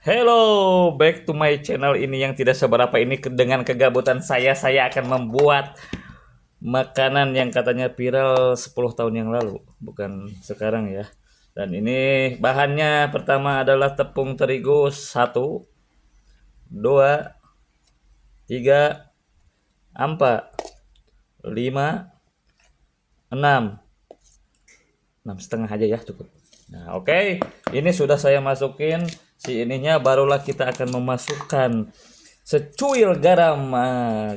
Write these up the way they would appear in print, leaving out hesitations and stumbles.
Hello, back to my channel ini yang tidak seberapa ini dengan kegabutan saya akan membuat makanan yang katanya viral 10 tahun yang lalu, bukan sekarang ya. Dan ini bahannya pertama adalah tepung terigu 1, 2, 3, 4, 5, 6. 6,5 aja ya cukup. Nah, oke. Ini sudah saya masukin si ininya, barulah kita akan memasukkan secuil garam,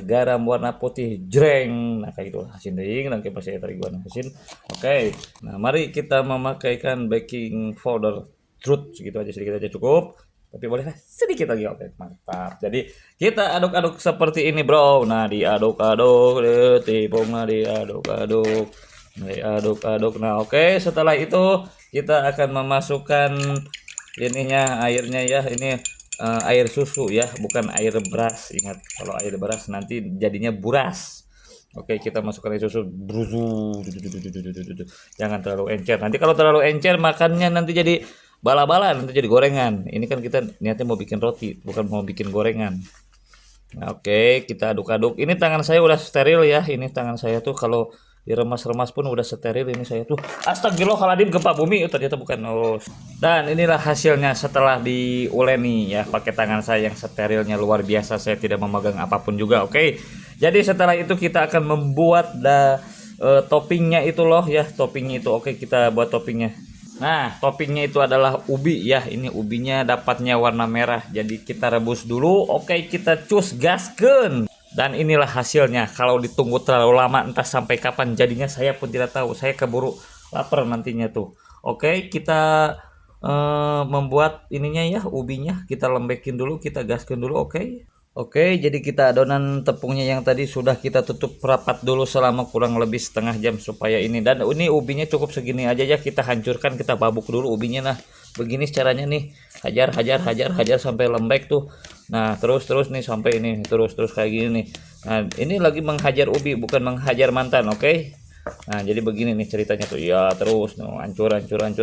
garam warna putih jreng. Nah, kayak gitu asin deing dan kipas saya terigu asin. Oke. Nah, mari kita memakaikan baking powder truth segitu aja, sedikit aja cukup. Tapi boleh sedikit lagi. Oke, mantap. Jadi kita aduk-aduk seperti ini, bro. Nah, diaduk-aduk, tepungnya diaduk-aduk. Diaduk-aduk. Nah, oke, setelah itu kita akan memasukkan ininya, airnya ya. Ini air susu ya, bukan air beras. Ingat, kalau air beras nanti jadinya buras. Oke, kita masukkan air susu, bruzu. Jangan terlalu encer. Nanti kalau terlalu encer makannya nanti jadi bala-bala, nanti jadi gorengan. Ini kan kita niatnya mau bikin roti, bukan mau bikin gorengan. Nah, oke, kita aduk-aduk. Ini tangan saya udah steril ya. Ini tangan saya tuh kalau diremas-remas pun udah steril. Ini saya tuh astagfirullahaladzim, gempa bumi. Oh, ternyata bukan. Oh. Dan inilah hasilnya setelah diuleni ya, pakai tangan saya yang sterilnya luar biasa. Saya tidak memegang apapun juga. Oke. Jadi setelah itu kita akan membuat toppingnya itu loh ya, toppingnya itu. Oke, kita buat toppingnya. Nah, toppingnya itu adalah ubi ya. Ini ubinya dapatnya warna merah. Jadi kita rebus dulu. Oke, kita cus gasken. Dan inilah hasilnya. Kalau ditunggu terlalu lama entah sampai kapan jadinya saya pun tidak tahu. Saya keburu lapar nantinya tuh. Oke, kita membuat ininya ya, ubinya. Kita lembekin dulu, kita gaskan dulu. Oke. Oke, jadi kita adonan tepungnya yang tadi sudah kita tutup rapat dulu selama kurang lebih setengah jam supaya ini, dan ini ubinya cukup segini aja ya, kita hancurkan, kita babuk dulu ubinya. Nah, begini caranya nih, hajar sampai lembek tuh. Nah, terus nih sampai ini, terus kayak gini nih. Nah, ini lagi menghajar ubi, bukan menghajar mantan, oke? Nah, jadi begini nih ceritanya tuh. Ya, terus hancur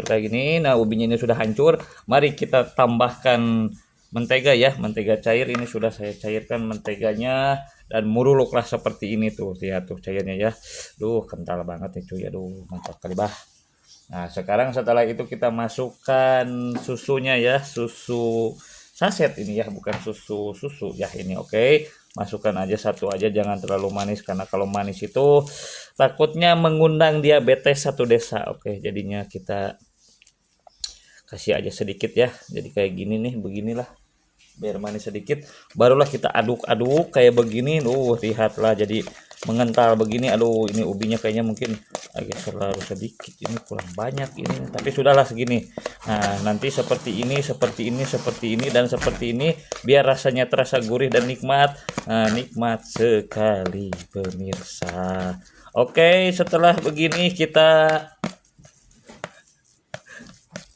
kayak gini. Nah, ubinya ini sudah hancur. Mari kita tambahkan mentega ya, mentega cair. Ini sudah saya cairkan menteganya dan muruluklah seperti ini tuh. Lihat tuh cairnya ya. Duh, kental banget nih cuy. Aduh, mantap kali bah. Nah, sekarang setelah itu kita masukkan susunya ya, susu saset ini ya, bukan susu ya ini. Oke. Masukkan aja satu aja, jangan terlalu manis karena kalau manis itu takutnya mengundang diabetes satu desa. Oke, jadinya kita kasih aja sedikit ya. Jadi kayak gini nih, beginilah. Biar manis sedikit, barulah kita aduk-aduk kayak begini. Lihatlah jadi mengental begini. Aduh, ini ubinya kayaknya mungkin agak terlalu sedikit, ini kurang banyak ini, tapi sudahlah segini. Nah, nanti seperti ini dan seperti ini biar rasanya terasa gurih dan nikmat. Nah, nikmat sekali pemirsa. Oke, setelah begini kita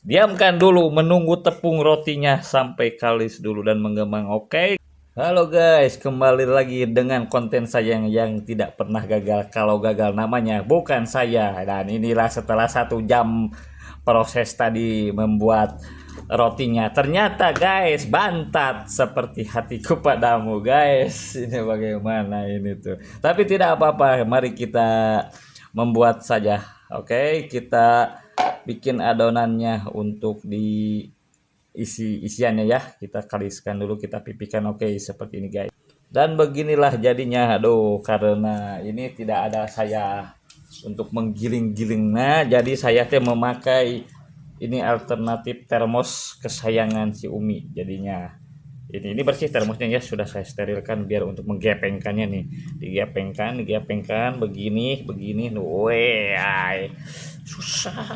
diamkan dulu, menunggu tepung rotinya sampai kalis dulu dan mengembang. Oke. Halo guys, kembali lagi dengan konten saya yang tidak pernah gagal. Kalau gagal namanya bukan saya. Dan inilah setelah 1 jam proses tadi membuat rotinya. Ternyata guys, bantat seperti hatiku padamu guys. Ini bagaimana ini tuh. Tapi tidak apa-apa, mari kita membuat saja. Oke, kita bikin adonannya untuk di isiannya ya, kita kaliskan dulu, kita pipihkan. Oke, seperti ini guys, dan beginilah jadinya. Aduh, karena ini tidak ada saya untuk menggiling-giling, nah jadi saya teh memakai ini alternatif termos kesayangan si Umi. Jadinya ini bersih termosnya ya, sudah saya sterilkan biar untuk menggepengkannya nih, digepengkan begini susah.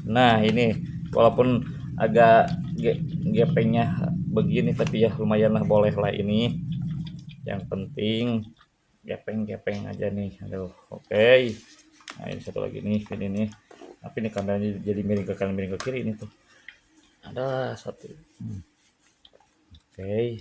Nah, ini walaupun agak gepengnya begini, tapi ya lumayan lah, boleh lah ini. Yang penting gepeng aja nih. Aduh, oke. Nah, ini satu lagi nih, ini nih. Tapi ini kameranya jadi miring ke kanan, miring ke kiri ini tuh. Ada satu. Oke.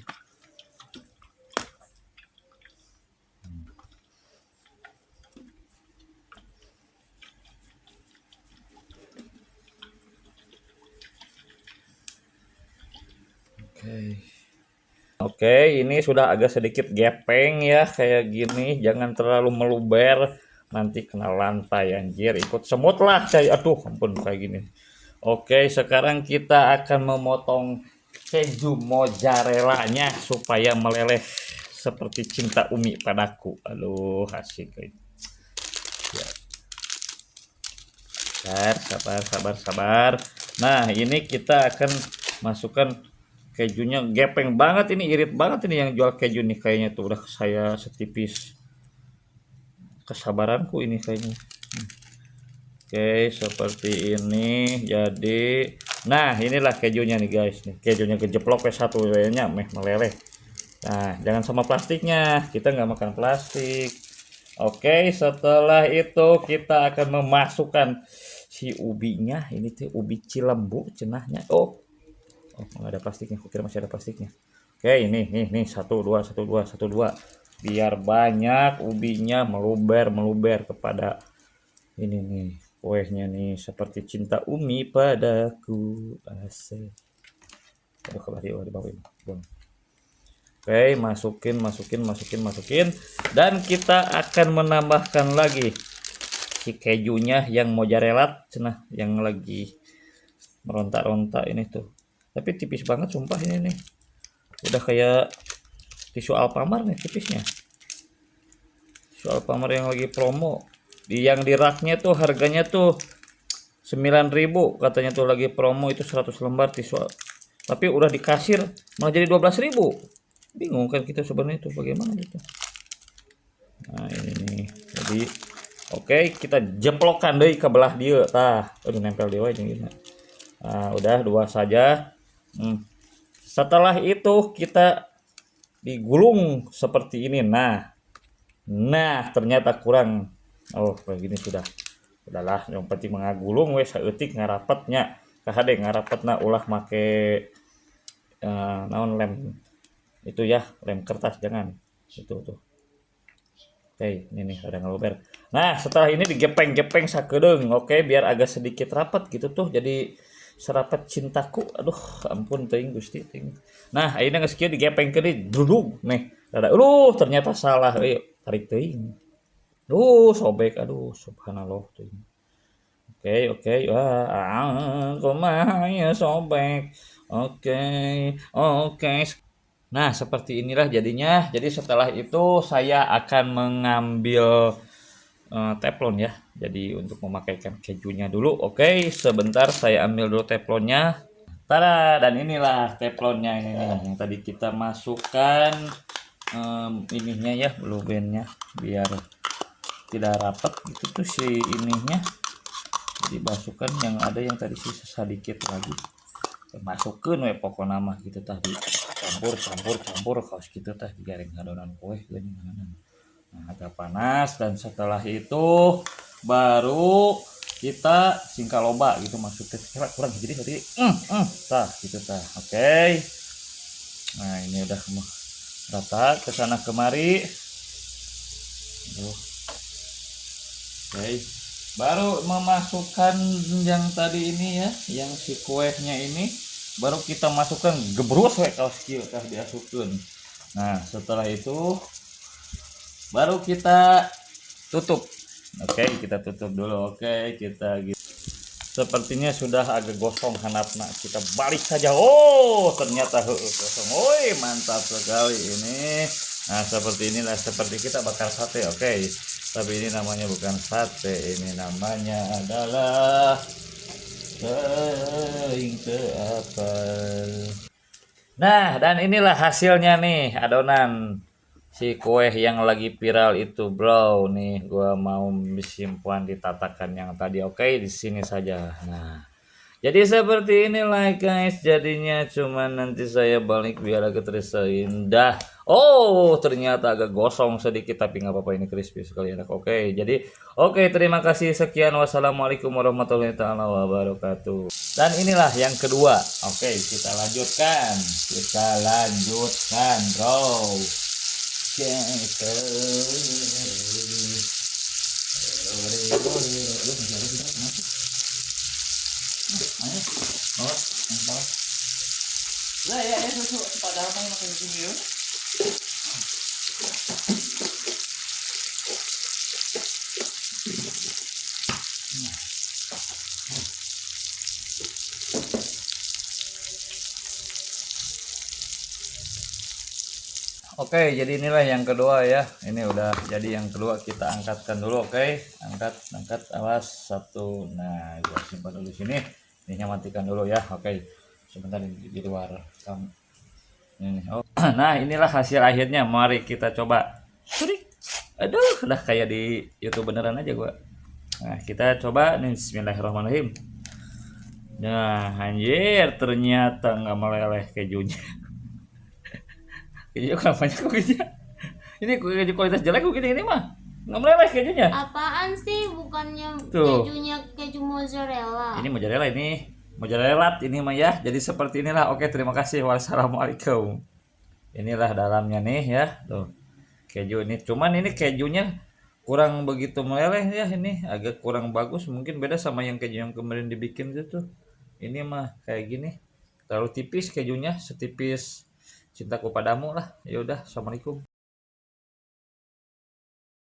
Oke, ini sudah agak sedikit gepeng ya, kayak gini. Jangan terlalu meluber, nanti kena lantai anjir. Ikut semut lah saya. Aduh, ampun kayak gini. Oke, sekarang kita akan memotong keju mozzarella-nya supaya meleleh seperti cinta Umi padaku. Aduh, asik. Ya, sabar. Nah, ini kita akan masukkan kejunya gepeng banget ini, irit banget ini yang jual keju nih kayaknya tuh udah saya setipis kesabaranku ini kayaknya. Oke, seperti ini. Jadi, nah inilah kejunya nih guys. Nih kejunya kejeplok satu nya meleleh. Nah, jangan sama plastiknya. Kita nggak makan plastik. Oke, setelah itu kita akan memasukkan si ubinya. Ini tuh ubi cilembu cenahnya. Oh, nggak ada plastiknya. Kukira masih ada plastiknya. Oke, ini nih satu dua. Biar banyak ubinya meluber kepada ini nih kuehnya nih seperti cinta Umi padaku. Asik. Aduh, di bawah ini. Oke, masukin dan kita akan menambahkan lagi si kejunya yang mozzarella cenah yang lagi merontak-rontak ini tuh. Tapi tipis banget sumpah ini nih. Udah kayak tisu Alfamart nih tipisnya. Tisu Alfamart yang lagi promo. Yang di raknya tuh harganya tuh 9.000 katanya tuh lagi promo itu 100 lembar tisu. Tapi udah di kasir malah jadi 12.000. Bingung kan kita sebenarnya itu bagaimana gitu. Nah, ini nih. Jadi oke, kita jeplokkan deh ke belah dia tah. Aduh nempel dia aja gitu. Nah, udah dua saja. Setelah itu kita digulung seperti ini. Nah, ternyata kurang. Oh, kayak gini sudah. Udahlah, yang penting mengagulung wes saeutik ngarapetnya. Kahade ngarapetna ulah make naon lem itu ya, lem kertas jangan. Itu tuh. Oke, ini nih ada ngeluber. Nah, setelah ini digepeng-gepeng sakedeung. Oke, biar agak sedikit rapat gitu tuh. Jadi serapat cintaku. Aduh, ampun teuing Gusti teuing. Nah, ayeuna geus kieu digepeng ke di duduk nih. Rada ternyata salah. Tarik teuing. Sobek. Aduh, subhanallah teuing. Oke. Wah, kumaha ya sobek. Oke. Nah, seperti inilah jadinya. Jadi setelah itu saya akan mengambil teflon ya. Jadi untuk memakaikan kejunya dulu. Oke, sebentar saya ambil dulu teflonnya. Tada, dan inilah teflonnya ini nih yang tadi kita masukkan ininya ya, blue bandnya biar tidak rapat gitu tuh si ininya. Jadi masukkan yang ada yang tadi sisa sedikit lagi. Masukkan we pokokna mah gitu tadi. Campur kaos gitu tah digoreng adonan kue geuning. Nah, agak panas dan setelah itu baru kita singkaloba gitu maksudnya kurang jadi tadi tah gitu tah. Oke. Nah, ini udah rata ke sana kemari. Oke. Baru memasukkan yang tadi ini ya, yang si kuehnya ini baru kita masukkan gebrus we kaos kieu tah diasupkeun. Nah, setelah itu baru kita tutup. Oke, kita tutup dulu. Oke, kita gitu. Sepertinya sudah agak gosong handapna. Kita balik saja. Oh, ternyata gosong. Woi, mantap sekali ini. Nah, seperti inilah seperti kita bakar sate. Oke. Tapi ini namanya bukan sate. Ini namanya adalah teuing teu apal. Nah, dan inilah hasilnya nih, adonan si kue yang lagi viral itu, bro. Nih, gua mau disimpan di tatakan yang tadi. Oke, di sini saja. Nah, jadi seperti inilah guys. Jadinya cuman nanti saya balik biar agak terasa indah. Oh, ternyata agak gosong sedikit tapi nggak apa-apa ini crispy sekali enak. Oke, jadi oke terima kasih sekian. Wassalamualaikum warahmatullahi taala wabarakatuh. Dan inilah yang kedua. Oke, kita lanjutkan. Bro. Lah ya, susu padahal mah makan gini ya. Oke, jadi inilah yang kedua ya. Ini udah jadi yang kedua, kita angkatkan dulu. Oke, angkat, awas satu. Nah, gua simpan dulu sini. Ini matikan dulu ya. Oke, sebentar di luar kamu. Ini. Oh, nah inilah hasil akhirnya. Mari kita coba. Surik. Aduh, udah kayak di YouTube beneran aja gua. Nah, kita coba nih. Bismillahirrahmanirrahim. Nah, anjir, ternyata nggak meleleh kejunya. Kejunya kurang banyak kok gitu. Ini keju kualitas jelek kok gini ini mah. Nggak meleleh kejunya. Apaan sih? Bukannya Tuh. kejunya keju mozzarella? Ini mozzarella ini. Mozzarella ini mah ya. Jadi seperti inilah. Oke, terima kasih. Wassalamualaikum. Inilah dalamnya nih ya. Tuh. Keju ini. Cuman ini kejunya kurang begitu meleleh ya ini. Agak kurang bagus. Mungkin beda sama yang keju yang kemarin dibikin gitu. Ini mah kayak gini. Terlalu tipis kejunya. Setipis cintaku padamu lah. Ya udah. Assalamualaikum.